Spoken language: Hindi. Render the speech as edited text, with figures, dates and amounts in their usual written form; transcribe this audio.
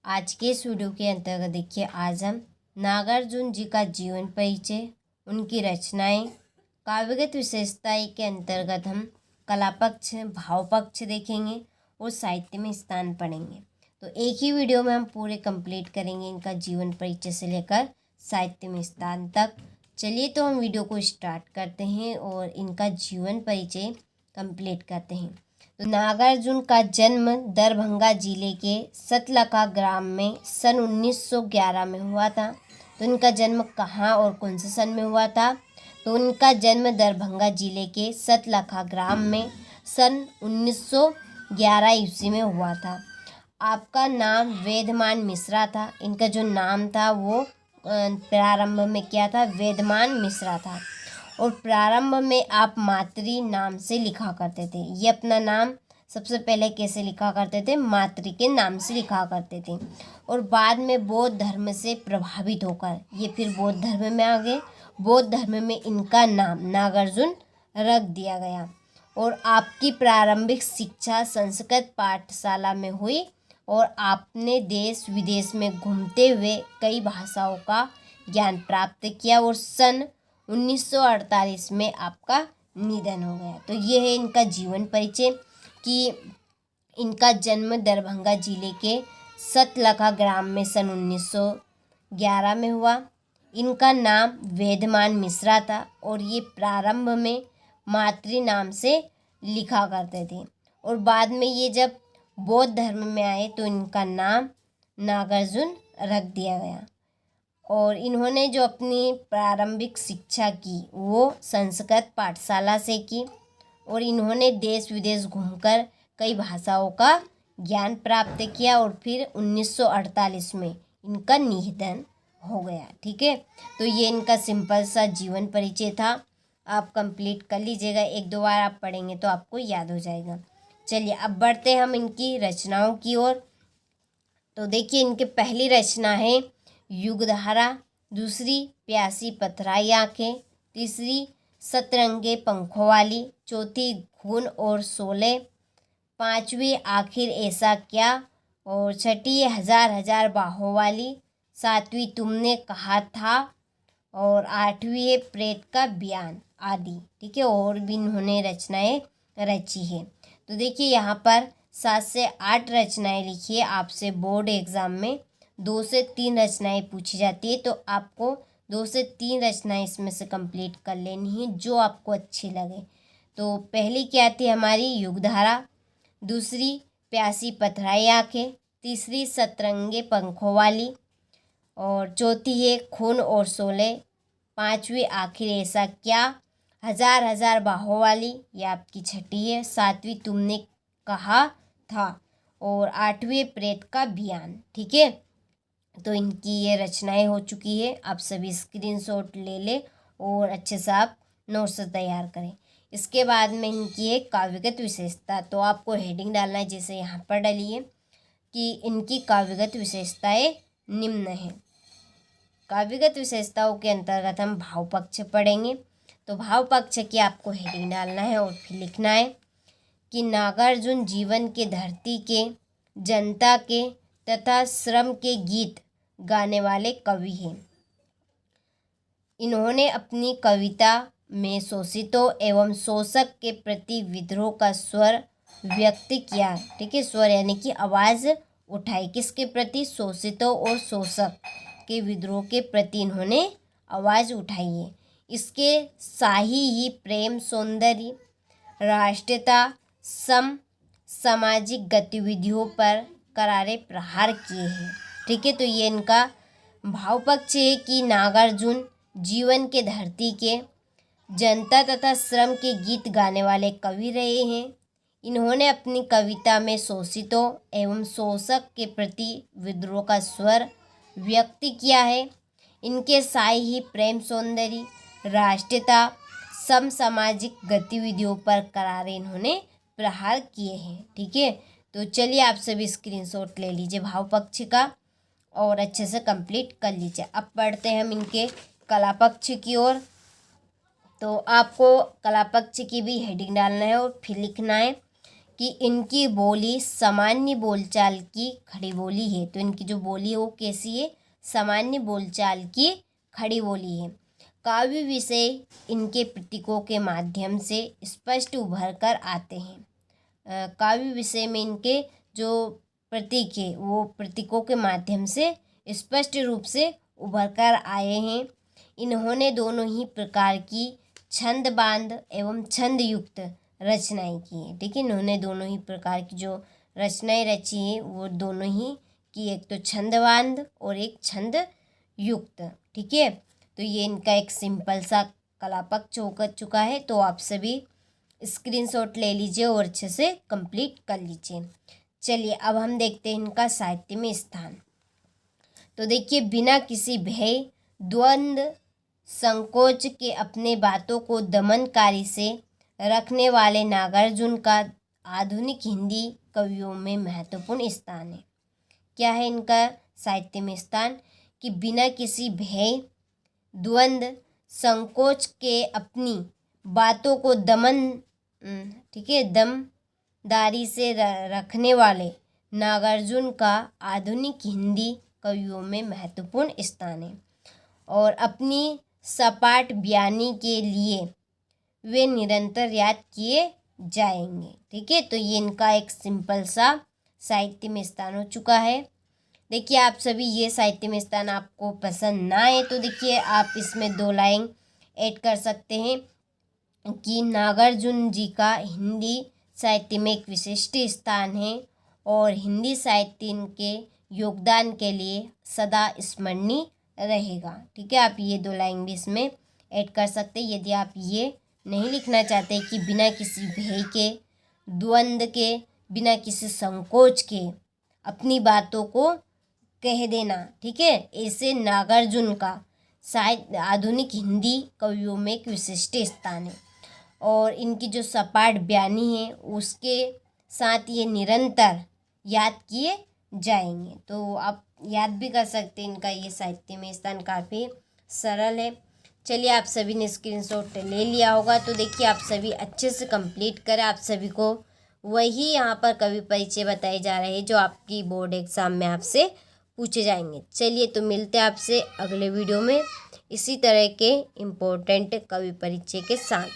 आज के इस वीडियो के अंतर्गत देखिए, आज हम नागार्जुन जी का जीवन परिचय, उनकी रचनाएं, काव्यगत विशेषताएं के अंतर्गत हम कला पक्ष, भाव पक्ष देखेंगे और साहित्य में स्थान पढ़ेंगे। तो एक ही वीडियो में हम पूरे कंप्लीट करेंगे इनका जीवन परिचय से लेकर साहित्य में स्थान तक। चलिए तो हम वीडियो को स्टार्ट करते हैं और इनका जीवन परिचय कंप्लीट करते हैं। तो नागार्जुन का जन्म दरभंगा जिले के सतलखा ग्राम में सन 1911 में हुआ था। तो इनका जन्म कहाँ और कौन से सन में हुआ था? तो उनका जन्म दरभंगा जिले के सतलखा ग्राम में सन 1911 ईस्वी में हुआ था। आपका नाम वेदमान मिश्रा था। इनका जो नाम था वो प्रारंभ में क्या था? वेदमान मिश्रा था। और प्रारंभ में आप मातृ नाम से लिखा करते थे। ये अपना नाम सबसे पहले कैसे लिखा करते थे? मातृ के नाम से लिखा करते थे। और बाद में बौद्ध धर्म से प्रभावित होकर ये फिर बौद्ध धर्म में आ गए। बौद्ध धर्म में इनका नाम नागार्जुन रख दिया गया। और आपकी प्रारंभिक शिक्षा संस्कृत पाठशाला में हुई और आपने देश विदेश में घूमते हुए कई भाषाओं का ज्ञान प्राप्त किया और सन 1948 में आपका निधन हो गया। तो ये है इनका जीवन परिचय कि इनका जन्म दरभंगा जिले के सतलखा ग्राम में सन 1911 में हुआ। इनका नाम वेदमान मिश्रा था और ये प्रारंभ में मातृ नाम से लिखा करते थे। और बाद में ये जब बौद्ध धर्म में आए तो इनका नाम नागार्जुन रख दिया गया। और इन्होंने जो अपनी प्रारंभिक शिक्षा की वो संस्कृत पाठशाला से की और इन्होंने देश विदेश घूमकर कई भाषाओं का ज्ञान प्राप्त किया और फिर 1948 में इनका निधन हो गया। ठीक है, तो ये इनका सिंपल सा जीवन परिचय था। आप कंप्लीट कर लीजिएगा, एक दो बार आप पढ़ेंगे तो आपको याद हो जाएगा। चलिए अब बढ़ते हैं हम इनकी रचनाओं की ओर। तो देखिए, इनकी पहली रचना है युगधारा, दूसरी प्यासी पथराई आँखें, तीसरी सतरंगे पंखों वाली, चौथी खून और शोले, पांचवी आखिर ऐसा क्या, और छठी हजार हजार बाहों वाली, सातवीं तुमने कहा था, और आठवीं है प्रेत का बयान आदि। ठीक है, और भी इन्होंने रचनाएं रची है। तो देखिए यहाँ पर 7 से 8 रचनाएं लिखी है। आपसे बोर्ड एग्जाम में 2 से 3 रचनाएं पूछी जाती है, तो आपको 2 से 3 रचनाएं इसमें से कंप्लीट कर लेनी है जो आपको अच्छी लगे। तो पहली क्या थी हमारी? युगधारा, दूसरी प्यासी पथराई आँखें, तीसरी सतरंगे पंखों वाली, और चौथी है खून और शोले, पांचवी आखिर ऐसा क्या, हजार हजार बाहों वाली, ये आपकी छठी है, सातवीं तुमने कहा था, और आठवीं प्रेत का बयान। ठीक है, तो इनकी ये रचनाएं हो चुकी है। आप सभी स्क्रीनशॉट ले लें और अच्छे से आप नोट्स तैयार करें। इसके बाद में इनकी एक काव्यगत विशेषता, तो आपको हेडिंग डालना है जैसे यहाँ पर डालिए कि इनकी काव्यगत विशेषताएं निम्न है। काव्यगत विशेषताओं के अंतर्गत हम भाव पक्ष पढ़ेंगे। तो भाव पक्ष की आपको हेडिंग डालना है और फिर लिखना है कि नागार्जुन जीवन के धरती के, जनता के तथा श्रम के गीत गाने वाले कवि हैं। इन्होंने अपनी कविता में शोषितों एवं शोषक के प्रति विद्रोह का स्वर व्यक्त किया। ठीक है, स्वर यानी कि आवाज़ उठाई। किसके प्रति? शोषितों और शोषक के विद्रोह के प्रति इन्होंने आवाज़ उठाई है। इसके शाही ही प्रेम, सौंदर्य, राष्ट्रीयता, सामाजिक गतिविधियों पर करारे प्रहार किए हैं। ठीक है, तो ये इनका भाव पक्ष है कि नागार्जुन जीवन के धरती के, जनता तथा श्रम के गीत गाने वाले कवि रहे हैं। इन्होंने अपनी कविता में शोषितों एवं शोषक के प्रति विद्रोह का स्वर व्यक्त किया है। इनके शाही प्रेम, सौंदर्य, राष्ट्रीयता, सामाजिक गतिविधियों पर करारे इन्होंने प्रहार किए हैं। ठीक है, तो चलिए आप सभी स्क्रीनशॉट ले लीजिए भाव पक्ष का और अच्छे से कंप्लीट कर लीजिए। अब पढ़ते हैं हम इनके कला पक्ष की ओर। तो आपको कला पक्ष की भी हेडिंग डालना है और फिर लिखना है कि इनकी बोली सामान्य बोलचाल की खड़ी बोली है। तो इनकी जो बोली है वो कैसी है? सामान्य बोलचाल की खड़ी बोली है। काव्य विषय इनके प्रतीकों के माध्यम से स्पष्ट उभर कर आते हैं। काव्य विषय में इनके जो प्रतीक है वो प्रतीकों के माध्यम से स्पष्ट रूप से उभर कर आए हैं। इन्होंने दोनों ही प्रकार की छंदबांध एवं छंद युक्त रचनाएं की हैं। ठीक है, इन्होंने दोनों ही प्रकार की जो रचनाएं रची हैं वो दोनों ही की, एक तो छंदबांध और एक छंद युक्त। ठीक है, तो ये इनका एक सिंपल सा कलापक्ष होकर चुका है। तो आप सभी स्क्रीनशॉट ले लीजिए और अच्छे से कंप्लीट कर लीजिए। चलिए अब हम देखते हैं इनका साहित्य में स्थान। तो देखिए, बिना किसी भय, द्वंद्व, संकोच के अपने बातों को दमनकारी से रखने वाले नागार्जुन का आधुनिक हिंदी कवियों में महत्वपूर्ण स्थान है। क्या है इनका साहित्य में स्थान? कि बिना किसी भय, द्वंद्व, संकोच के अपनी बातों को ठीक है, दमदारी से रखने वाले नागार्जुन का आधुनिक हिंदी कवियों में महत्वपूर्ण स्थान है। और अपनी सपाट बयानी के लिए वे निरंतर याद किए जाएंगे। ठीक है, तो ये इनका एक सिंपल सा साहित्य में स्थान हो चुका है। देखिए, आप सभी ये साहित्य में स्थान आपको पसंद ना आए तो देखिए आप इसमें 2 लाइन ऐड कर सकते हैं कि नागार्जुन जी का हिंदी साहित्य में एक विशिष्ट स्थान है और हिंदी साहित्य इनके योगदान के लिए सदा स्मरणीय रहेगा। ठीक है, आप ये 2 लाइन भी इसमें ऐड कर सकते हैं। यदि आप ये नहीं लिखना चाहते कि बिना किसी भय के, द्वंद्व के, बिना किसी संकोच के अपनी बातों को कह देना। ठीक है, ऐसे नागार्जुन का साहित्य आधुनिक हिंदी कवियों में एक विशिष्ट स्थान है और इनकी जो सपाट बयानी है उसके साथ ये निरंतर याद किए जाएंगे। तो आप याद भी कर सकते हैं, इनका ये साहित्य में स्थान काफ़ी सरल है। चलिए, आप सभी ने स्क्रीनशॉट ले लिया होगा तो देखिए आप सभी अच्छे से कंप्लीट करें। आप सभी को वही यहाँ पर कवि परिचय बताए जा रहे हैं जो आपकी बोर्ड एग्ज़ाम में आपसे पूछे जाएंगे। चलिए, तो मिलते हैं आपसे अगले वीडियो में इसी तरह के इम्पोर्टेंट कवि परिचय के साथ।